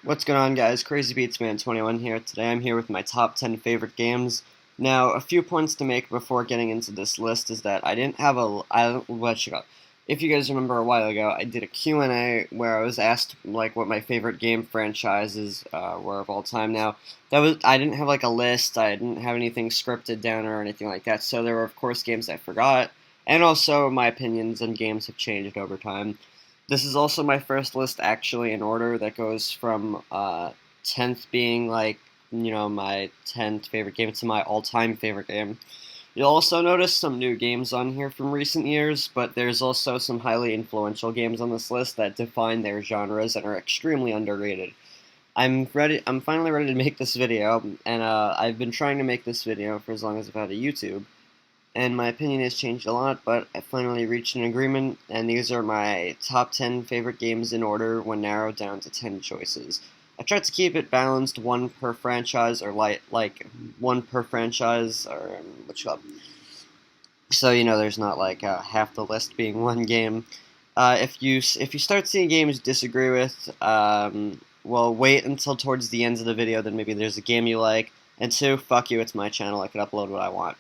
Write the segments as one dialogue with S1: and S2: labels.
S1: What's going on, guys? CrazyBeatsMan21 here. Today I'm here with my top 10 favorite games. Now, a few points to make before getting into this list is that I didn't have if you guys remember a while ago, I did a Q&A where I was asked what my favorite game franchises were of all time. Now, I didn't have a list. I didn't have anything scripted down or anything like that. So there were of course games I forgot, and also my opinions on games have changed over time. This is also my first list actually in order that goes from 10th being my 10th favorite game to my all-time favorite game. You'll also notice some new games on here from recent years, but there's also some highly influential games on this list that define their genres and are extremely underrated. I'm finally ready to make this video, and I've been trying to make this video for as long as I've had a YouTube. And my opinion has changed a lot, but I finally reached an agreement, and these are my top 10 favorite games in order when narrowed down to 10 choices. I tried to keep it balanced, one per franchise, or one per franchise, or so there's not half the list being one game. If you start seeing games you disagree with, well, wait until towards the end of the video, then maybe there's a game you like, and two, fuck you, it's my channel, I can upload what I want.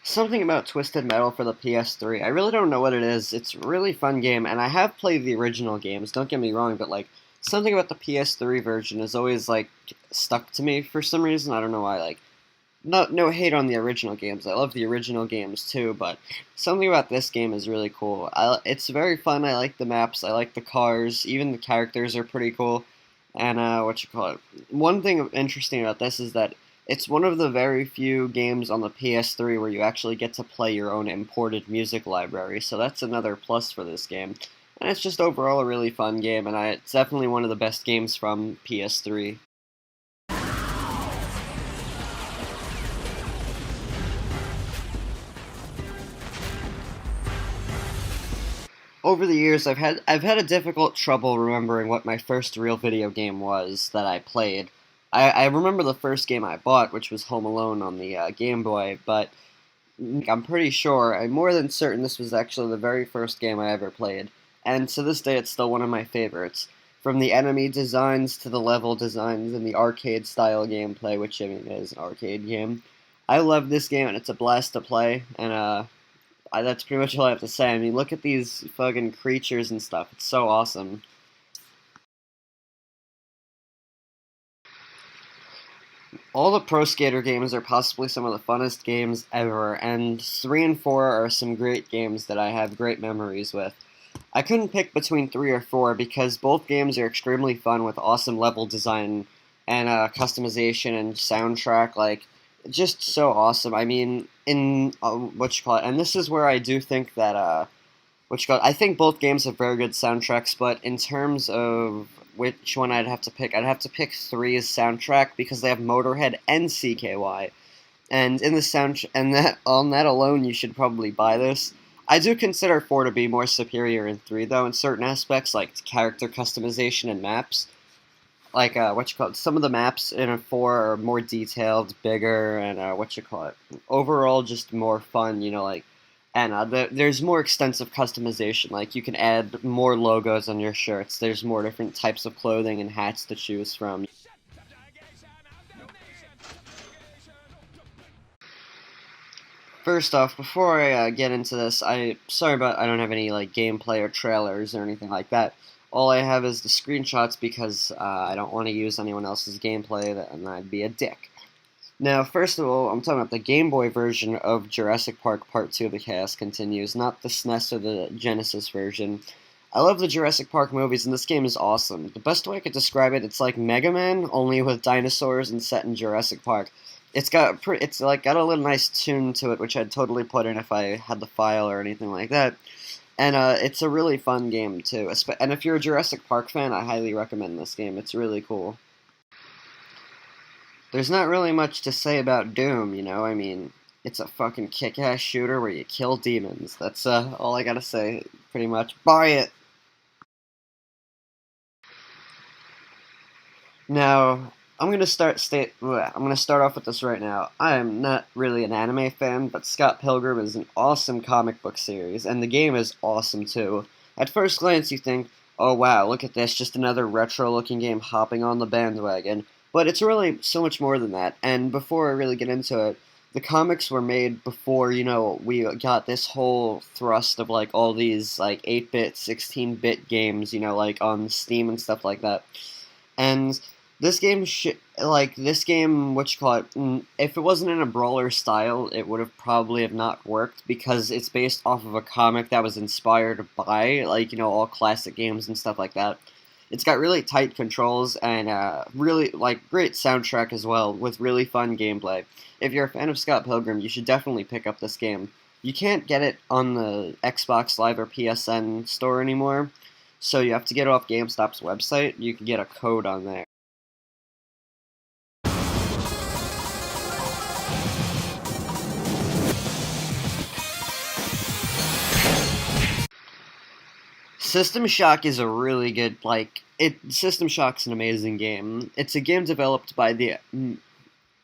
S1: Something about Twisted Metal for the PS3. I really don't know what it is. It's a really fun game, and I have played the original games, don't get me wrong, but something about the PS3 version is always stuck to me for some reason. I don't know why. No hate on the original games. I love the original games too, but something about this game is really cool. It's very fun. I like the maps. I like the cars. Even the characters are pretty cool. And one thing interesting about this is that it's one of the very few games on the PS3 where you actually get to play your own imported music library, so that's another plus for this game. And it's just overall a really fun game, and it's definitely one of the best games from PS3. Over the years, I've had a difficult trouble remembering what my first real video game was that I played. I remember the first game I bought, which was Home Alone on the Game Boy, but I'm pretty sure, I'm more than certain this was actually the very first game I ever played, and to this day it's still one of my favorites. From the enemy designs to the level designs and the arcade-style gameplay, which, it is an arcade game. I love this game, and it's a blast to play, and that's pretty much all I have to say. I mean, look at these fucking creatures and stuff, it's so awesome. All the Pro Skater games are possibly some of the funnest games ever, and 3 and 4 are some great games that I have great memories with. I couldn't pick between 3 or 4 because both games are extremely fun with awesome level design and customization and soundtrack, just so awesome. I mean, and this is where I do think that, I think both games have very good soundtracks, but in terms of which one I'd have to pick 3's soundtrack because they have Motorhead and CKY, and in the on that alone you should probably buy this. I do consider 4 to be more superior in 3 though in certain aspects like character customization and maps. Some of the maps in a 4 are more detailed, bigger, and overall just more fun. And there's more extensive customization, you can add more logos on your shirts, there's more different types of clothing and hats to choose from. First off, before I get into this, sorry about I don't have any gameplay or trailers or anything like that. All I have is the screenshots because I don't want to use anyone else's gameplay, and I'd be a dick. Now, first of all, I'm talking about the Game Boy version of Jurassic Park Part 2 of the Chaos Continues, not the SNES or the Genesis version. I love the Jurassic Park movies, and this game is awesome. The best way I could describe it, it's like Mega Man, only with dinosaurs and set in Jurassic Park. It's got a little nice tune to it, which I'd totally put in if I had the file or anything like that. And it's a really fun game, too. And if you're a Jurassic Park fan, I highly recommend this game. It's really cool. There's not really much to say about Doom, I mean, it's a fucking kick-ass shooter where you kill demons. That's all I gotta say, pretty much. Buy it! Now, I'm gonna start off with this right now. I am not really an anime fan, but Scott Pilgrim is an awesome comic book series, and the game is awesome too. At first glance, you think, oh wow, look at this, just another retro-looking game hopping on the bandwagon. But it's really so much more than that. And before I really get into it, the comics were made before, we got this whole thrust of like all these like 8-bit, 16-bit games, like on Steam and stuff like that. And this game, what you call it, if it wasn't in a brawler style, it would have probably have not worked because it's based off of a comic that was inspired by, like, all classic games and stuff like that. It's got really tight controls and really, like, great soundtrack as well with really fun gameplay. If you're a fan of Scott Pilgrim, you should definitely pick up this game. You can't get it on the Xbox Live or PSN store anymore, so you have to get it off GameStop's website. You can get a code on there. System Shock is a really good, System Shock's an amazing game. It's a game developed by the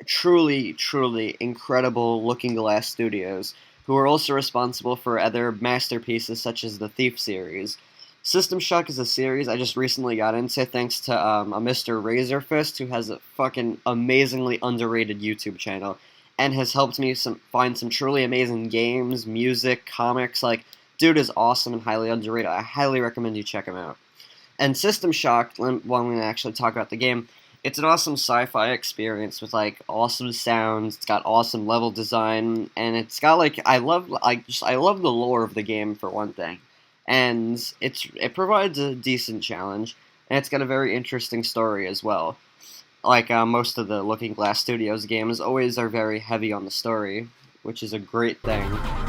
S1: truly, truly incredible Looking Glass Studios, who are also responsible for other masterpieces such as the Thief series. System Shock is a series I just recently got into thanks to a Mr. Razorfist who has a fucking amazingly underrated YouTube channel and has helped me find some truly amazing games, music, comics. Dude is awesome and highly underrated. I highly recommend you check him out. And System Shock, when we actually talk about the game, it's an awesome sci-fi experience with awesome sounds. It's got awesome level design, and it's got I love the lore of the game for one thing, and it provides a decent challenge, and it's got a very interesting story as well. Most of the Looking Glass Studios games always are very heavy on the story, which is a great thing.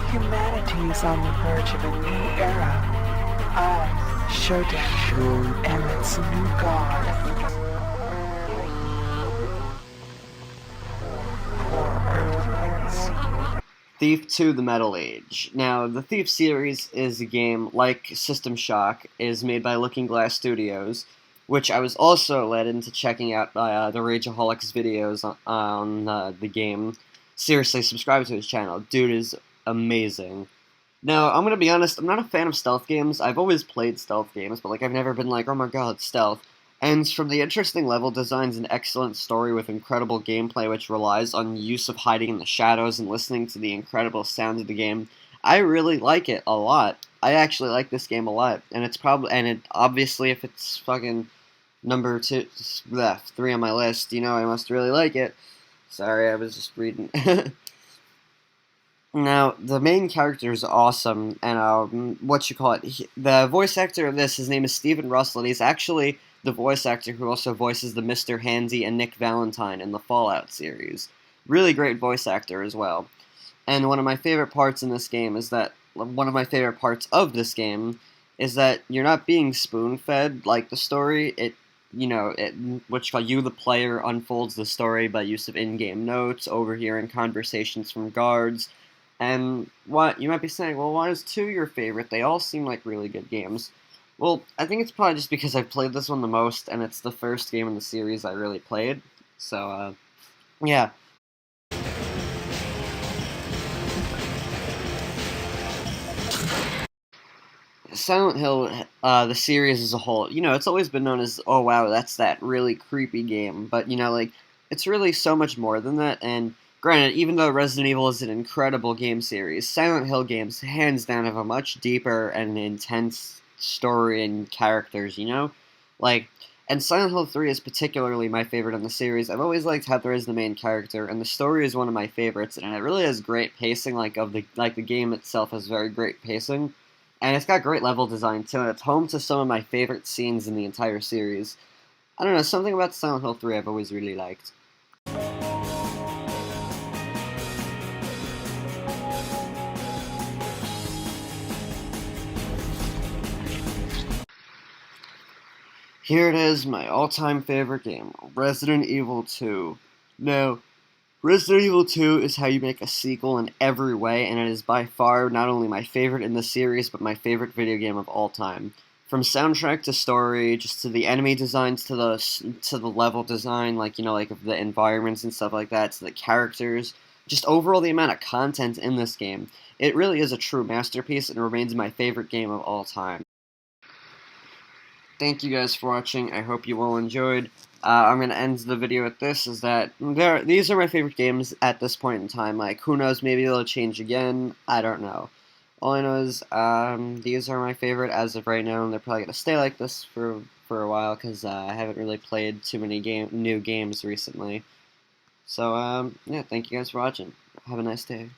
S2: Humanity is on the verge of a new era. I, Shodan, am its new god.
S1: Thief 2: The Metal Age. Now, the Thief series is a game, like System Shock, is made by Looking Glass Studios, which I was also led into checking out by the Rageaholics videos on the game. Seriously, subscribe to his channel. Dude is amazing. Now, I'm gonna be honest, I'm not a fan of stealth games. I've always played stealth games, but I've never been oh my god, stealth. And from the interesting level designs and excellent story with incredible gameplay which relies on use of hiding in the shadows and listening to the incredible sound of the game, I really like it a lot. I actually like this game a lot, and obviously if it's fucking number 3 on my list, I must really like it. Sorry, I was just reading. Now, the main character is awesome, and the voice actor of this, his name is Stephen Russell, and he's actually the voice actor who also voices the Mr. Handsy and Nick Valentine in the Fallout series. Really great voice actor as well. And one of my favorite parts of this game is that you're not being spoon-fed like the story. You, the player, unfolds the story by use of in-game notes, overhearing conversations from guards. And what you might be saying, well, why is 2 your favorite? They all seem like really good games. Well, I think it's probably just because I've played this one the most, and it's the first game in the series I really played. So, yeah. Silent Hill, the series as a whole, it's always been known as, oh wow, that's that really creepy game. But, it's really so much more than that, and granted, even though Resident Evil is an incredible game series, Silent Hill games, hands down, have a much deeper and intense story and characters, and Silent Hill 3 is particularly my favorite in the series. I've always liked Heather as the main character, and the story is one of my favorites, and it really has great pacing, the game itself has very great pacing, and it's got great level design too, and it's home to some of my favorite scenes in the entire series. I don't know, something about Silent Hill 3 I've always really liked. Here it is, my all-time favorite game, Resident Evil 2. Now, Resident Evil 2 is how you make a sequel in every way, and it is by far not only my favorite in the series, but my favorite video game of all time. From soundtrack to story, just to the enemy designs, to the level design, of the environments and stuff like that, to the characters, just overall the amount of content in this game. It really is a true masterpiece and remains my favorite game of all time. thank you guys for watching. I hope you all enjoyed. I'm going to end the video with this, is that these are my favorite games at this point in time. Like, who knows, maybe they'll change again. I don't know. All I know is these are my favorite as of right now, and they're probably going to stay like this for a while, because I haven't really played too many new games recently. So, yeah, thank you guys for watching. Have a nice day.